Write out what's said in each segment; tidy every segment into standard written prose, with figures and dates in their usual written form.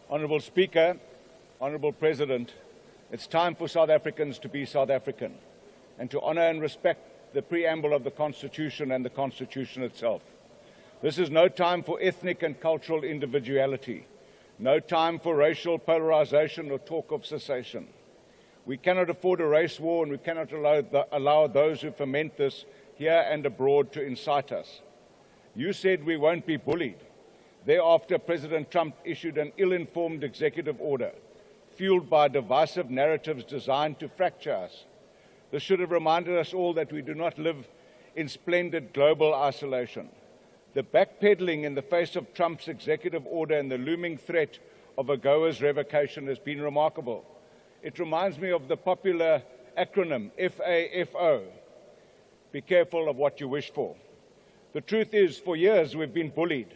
Honourable Speaker, Honourable President, it's time for South Africans to be South African and to honour and respect the preamble of the Constitution and the Constitution itself. This is no time for ethnic and cultural individuality, no time for racial polarisation or talk of secession. We cannot afford a race war, and we cannot allow those who foment this here and abroad to incite us. You said we won't be bullied. Thereafter, President Trump issued an ill-informed executive order, fueled by divisive narratives designed to fracture us. This should have reminded us all that we do not live in splendid global isolation. The backpedaling in the face of Trump's executive order and the looming threat of AGOA's revocation has been remarkable. It reminds me of the popular acronym FAFO. Be careful of what you wish for. The truth is, for years we've been bullied.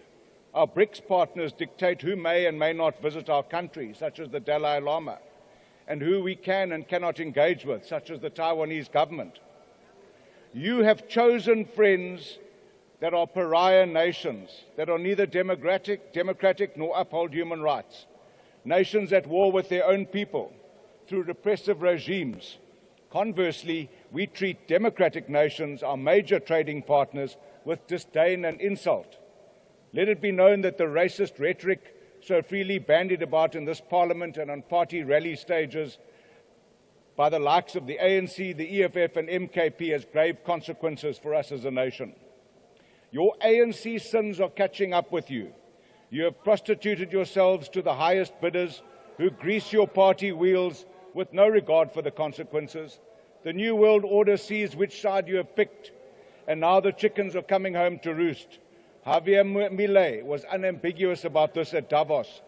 Our BRICS partners dictate who may and may not visit our country, such as the Dalai Lama, and who we can and cannot engage with, such as the Taiwanese government. You have chosen friends that are pariah nations, that are neither democratic nor uphold human rights, nations at war with their own people through repressive regimes. Conversely, we treat democratic nations, our major trading partners, with disdain and insult. Let it be known that the racist rhetoric so freely bandied about in this Parliament and on party rally stages by the likes of the ANC, the EFF and MKP has grave consequences for us as a nation. Your ANC sins are catching up with you. You have prostituted yourselves to the highest bidders who grease your party wheels with no regard for the consequences. The New World Order sees which side you have picked, and now the chickens are coming home to roost. Javier Milei was unambiguous about this at Davos.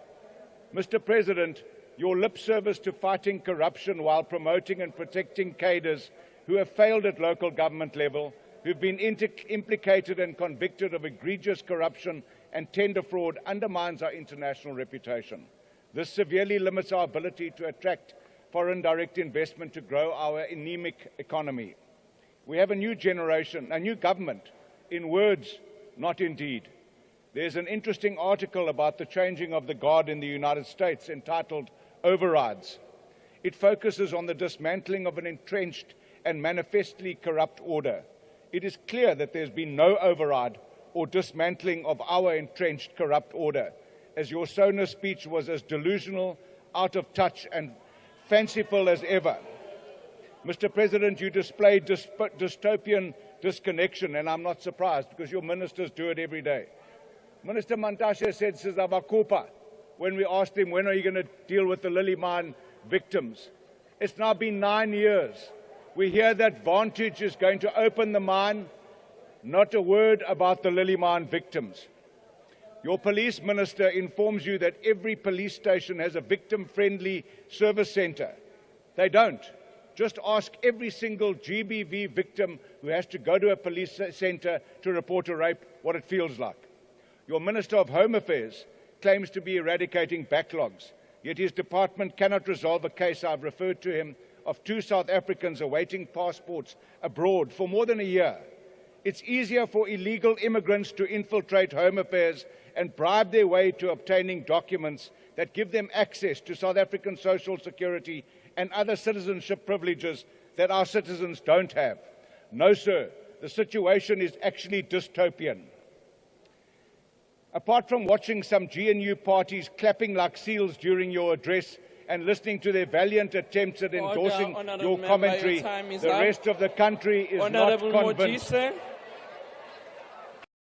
Mr. President, your lip service to fighting corruption while promoting and protecting cadres who have failed at local government level, who've been implicated and convicted of egregious corruption and tender fraud, undermines our international reputation. This severely limits our ability to attract foreign direct investment to grow our anemic economy. We have a new generation, a new government, in words, not in deed. There's an interesting article about the changing of the guard in the United States entitled Overrides. It focuses on the dismantling of an entrenched and manifestly corrupt order. It is clear that there's been no override or dismantling of our entrenched corrupt order, as your SONA speech was as delusional, out of touch and fanciful as ever. Mr. President, you displayed dystopian disconnection, and I'm not surprised because your ministers do it every day. Minister Mantashe said Sizabakupa when we asked him, when are you going to deal with the Lily Mine victims? It's now been 9 years. We hear that Vantage is going to open the mine, not a word about the Lily Mine victims. Your police minister informs you that every police station has a victim-friendly service centre. They don't. Just ask every single GBV victim who has to go to a police centre to report a rape what it feels like. Your Minister of Home Affairs claims to be eradicating backlogs, yet his department cannot resolve a case I've referred to him of 2 South Africans awaiting passports abroad for more than a year. It's easier for illegal immigrants to infiltrate Home Affairs and bribe their way to obtaining documents that give them access to South African social security and other citizenship privileges that our citizens don't have. No, sir, the situation is actually dystopian. Apart from watching some GNU parties clapping like seals during your address and listening to their valiant attempts at endorsing your commentary, the rest of the country is not convinced.